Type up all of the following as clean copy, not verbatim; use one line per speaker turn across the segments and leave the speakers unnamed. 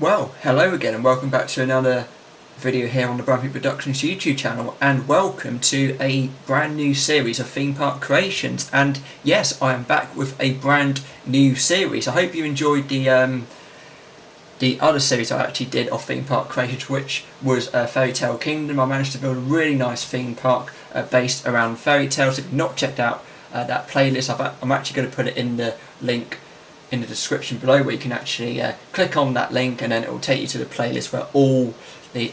Well, hello again and welcome back to another video here on the Branthwaite Productions YouTube channel, and welcome to a brand new series of theme park creations. And yes, I am back with a brand new series. I hope you enjoyed the other series I actually did of theme park creations, which was Fairy Tale Kingdom. I managed to build a really nice theme park based around fairy tales. If you've not checked out that playlist, I'm actually going to put it in the link in the description below, where you can actually click on that link and then it will take you to the playlist where all the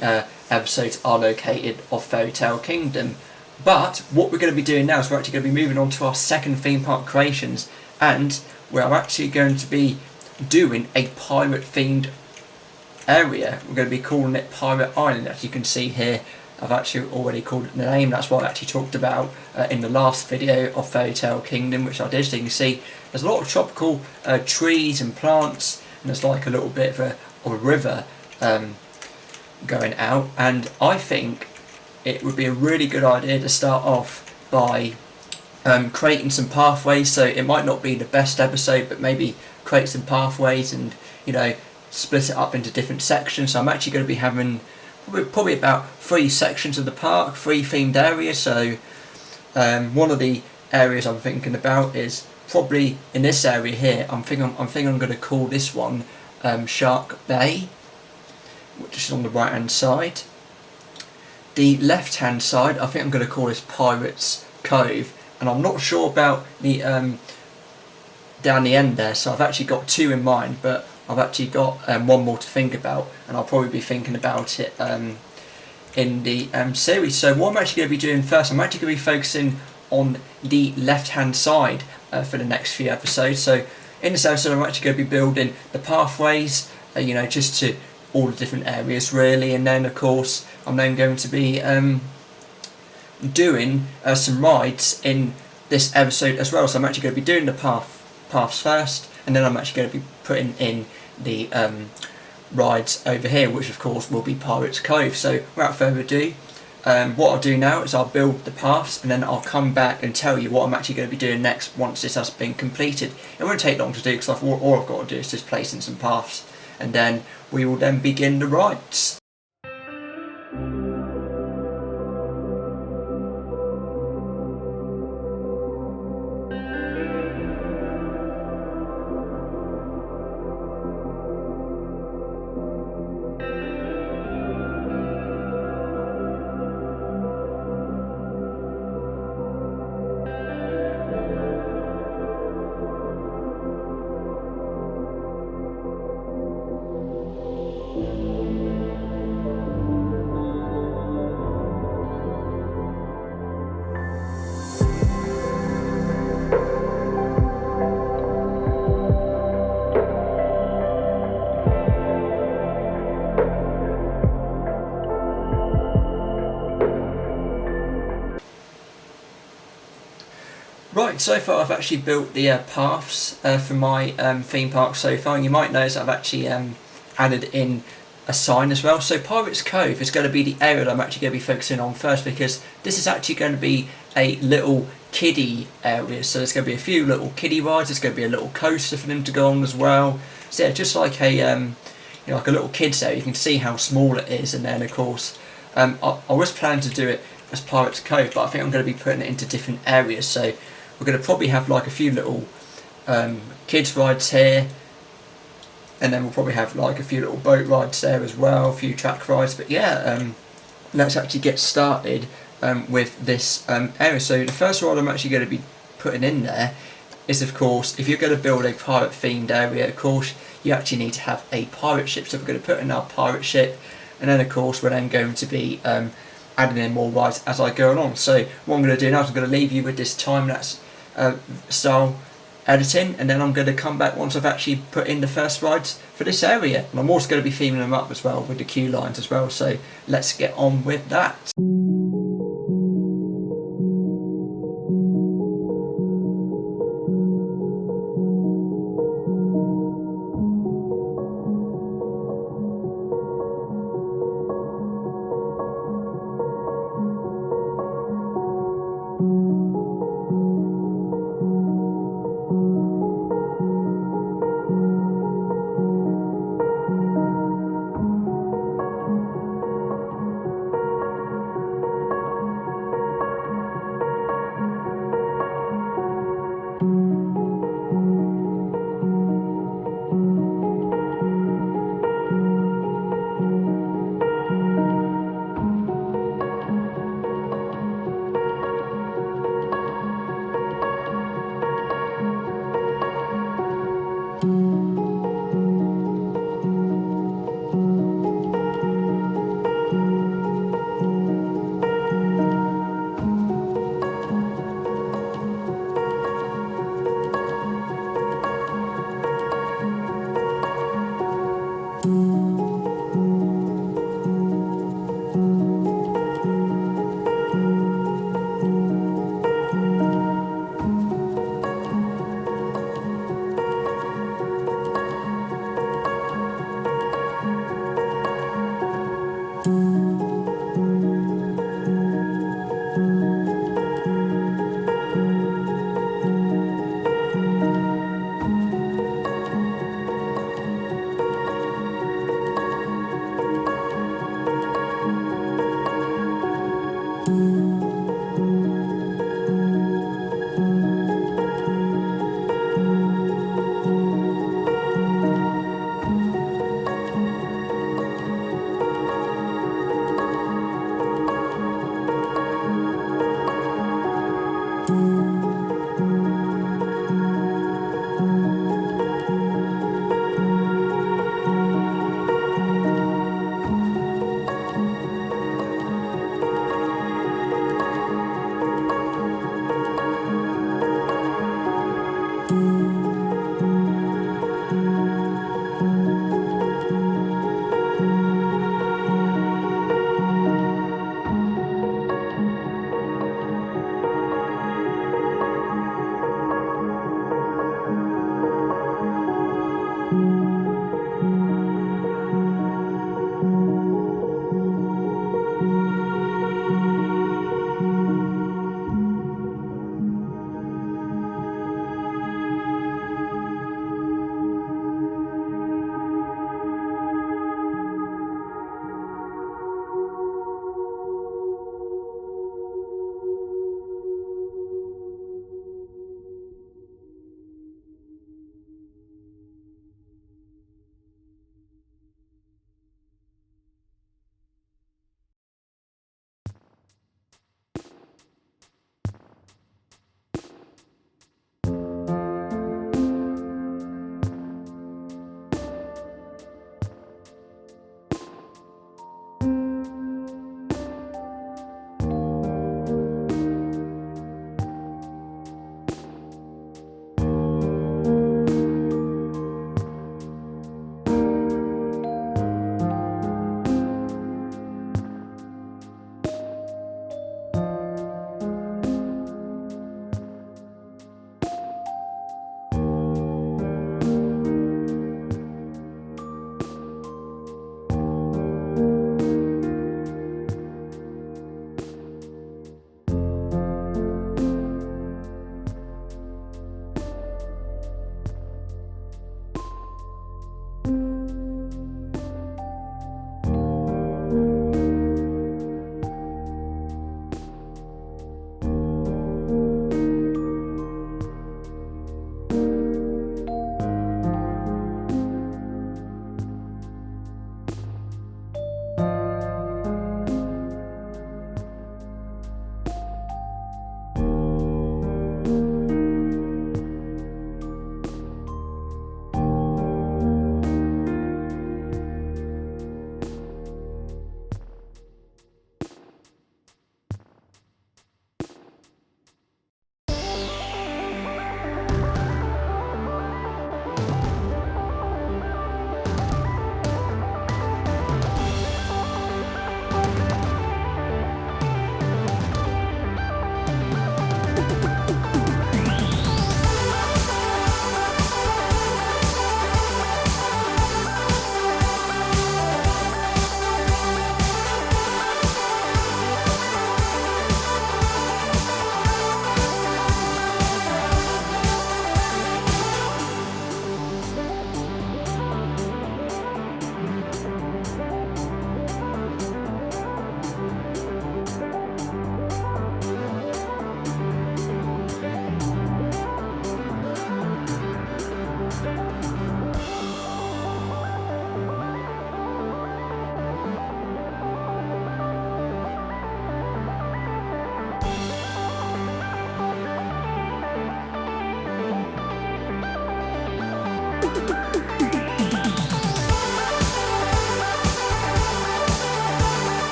episodes are located of Fairy Tale Kingdom. But what we're going to be doing now is we're actually going to be moving on to our second theme park creations, and we're actually going to be doing a pirate themed area. We're going to be calling it Pirate Island. As you can see here, I've actually already called it the name. That's what I actually talked about in the last video of Fairy Tale Kingdom, which I did. So you can see there's a lot of tropical trees and plants, and there's like a little bit of a river going out. And I think it would be a really good idea to start off by creating some pathways. So it might not be the best episode, but maybe create some pathways and, you know, split it up into different sections. So I'm actually going to be having probably about 3 sections of the park, 3 themed areas. So one of the areas I'm thinking about is probably in this area here. I'm thinking I'm going to call this one Shark Bay, which is on the right hand side. The left hand side, I think I'm going to call this Pirates Cove, and I'm not sure about the down the end there. So I've actually got 2 in mind, but I've actually got one more to think about, and I'll probably be thinking about it in the series. So what I'm actually going to be doing first, I'm actually going to be focusing on the left hand side for the next few episodes. So in this episode I'm actually going to be building the pathways, you know, just to all the different areas really, and then of course I'm then going to be doing some rides in this episode as well. So I'm actually going to be doing the paths first, and then I'm actually going to be putting in the rides over here, which of course will be Pirates Cove. So without further ado, what I'll do now is I'll build the paths, and then I'll come back and tell you what I'm actually going to be doing next once this has been completed. It won't take long to do, because all I've got to do is just place in some paths, and then we will then begin the rides. Right, so far I've actually built the paths for my theme park so far, and you might notice I've actually added in a sign as well. So Pirates Cove is going to be the area that I'm actually going to be focusing on first, because this is actually going to be a little kiddie area. So there's going to be a few little kiddie rides, there's going to be a little coaster for them to go on as well. So yeah, just like a you know, like a little kids area. You can see how small it is, and then of course I was planning to do it as Pirates Cove, but I think I'm going to be putting it into different areas. So we're going to probably have like a few little kids rides here, and then we'll probably have like a few little boat rides there as well, a few track rides. But yeah, let's actually get started with this area. So the first ride I'm actually going to be putting in there is, of course, if you're going to build a pirate themed area, of course you actually need to have a pirate ship. So we're going to put in our pirate ship, and then of course we're then going to be adding in more rides as I go along. So what I'm going to do now is I'm going to leave you with this time-lapse style editing, and then I'm going to come back once I've actually put in the first rides for this area, and I'm also going to be theming them up as well with the queue lines as well. So let's get on with that.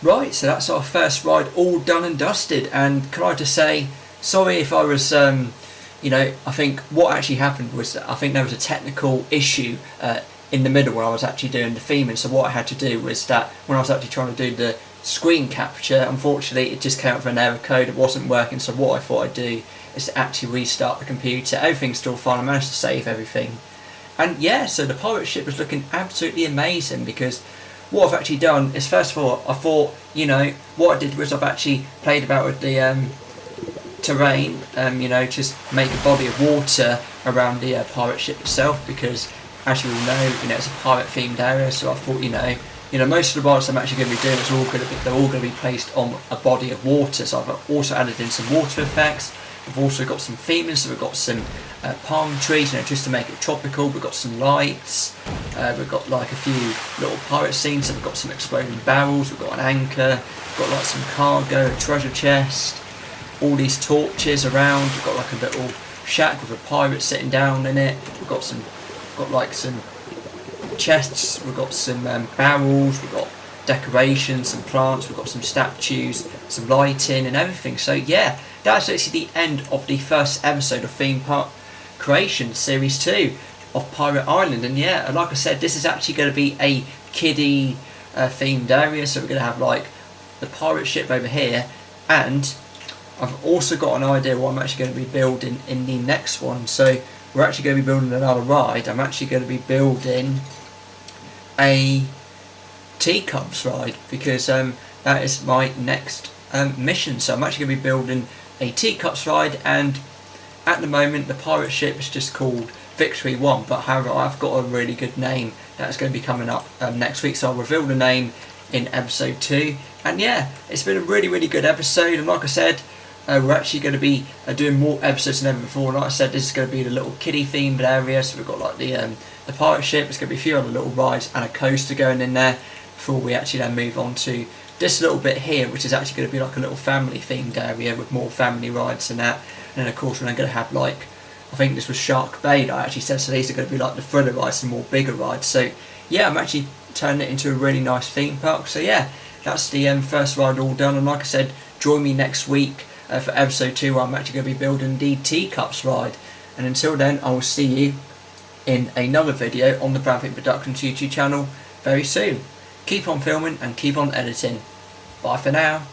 Right, so that's our first ride all done and dusted, and can I just say, sorry if I was, I think what actually happened was that I think there was a technical issue in the middle when I was actually doing the theming, so what I had to do was that when I was actually trying to do the screen capture, unfortunately it just came up with an error code, it wasn't working, so what I thought I'd do is to actually restart the computer. Everything's still fine, I managed to save everything. And yeah, so the pirate ship was looking absolutely amazing, because what I've actually done is, first of all, I thought, what I did was I've actually played about with the terrain, just make a body of water around the pirate ship itself, because as you all know, it's a pirate themed area, so I thought, most of the rides I'm actually going to be doing they're all going to be placed on a body of water, so I've also added in some water effects. We've also got some theming, so we've got some palm trees, just to make it tropical. We've got some lights. We've got like a few little pirate scenes. So we've got some exploding barrels. We've got an anchor. We've got like some cargo, a treasure chest. All these torches around. We've got like a little shack with a pirate sitting down in it. We've got some chests. We've got some barrels. We've got decorations, some plants. We've got some statues, some lighting, and everything. So yeah. That's actually the end of the first episode of Theme Park Creation Series 2 of Pirate Island. And yeah, like I said, this is actually going to be a kiddie themed area. So we're going to have like the pirate ship over here. And I've also got an idea what I'm actually going to be building in the next one. So we're actually going to be building another ride. I'm actually going to be building a teacups ride, because that is my next mission. So I'm actually going to be building a teacups ride, and at the moment the pirate ship is just called Victory 1, but however I've got a really good name that's going to be coming up next week, so I'll reveal the name in episode 2. And yeah, it's been a really good episode, and like I said, we're actually going to be doing more episodes than ever before. Like I said, this is going to be the little kiddie themed area, so we've got like the pirate ship, there's going to be a few other little rides and a coaster going in there before we actually then move on to this little bit here, which is actually going to be like a little family themed area with more family rides and that. And then of course we're then going to have like, I think this was Shark Bay that I actually said, so these are going to be like the thriller rides and more bigger rides. So yeah, I'm actually turning it into a really nice theme park. So yeah, that's the first ride all done, and like I said, join me next week for episode 2 where I'm actually going to be building the teacups ride. And until then, I will see you in another video on the Branthwaite Productions YouTube channel very soon. Keep on filming and keep on editing. Bye for now.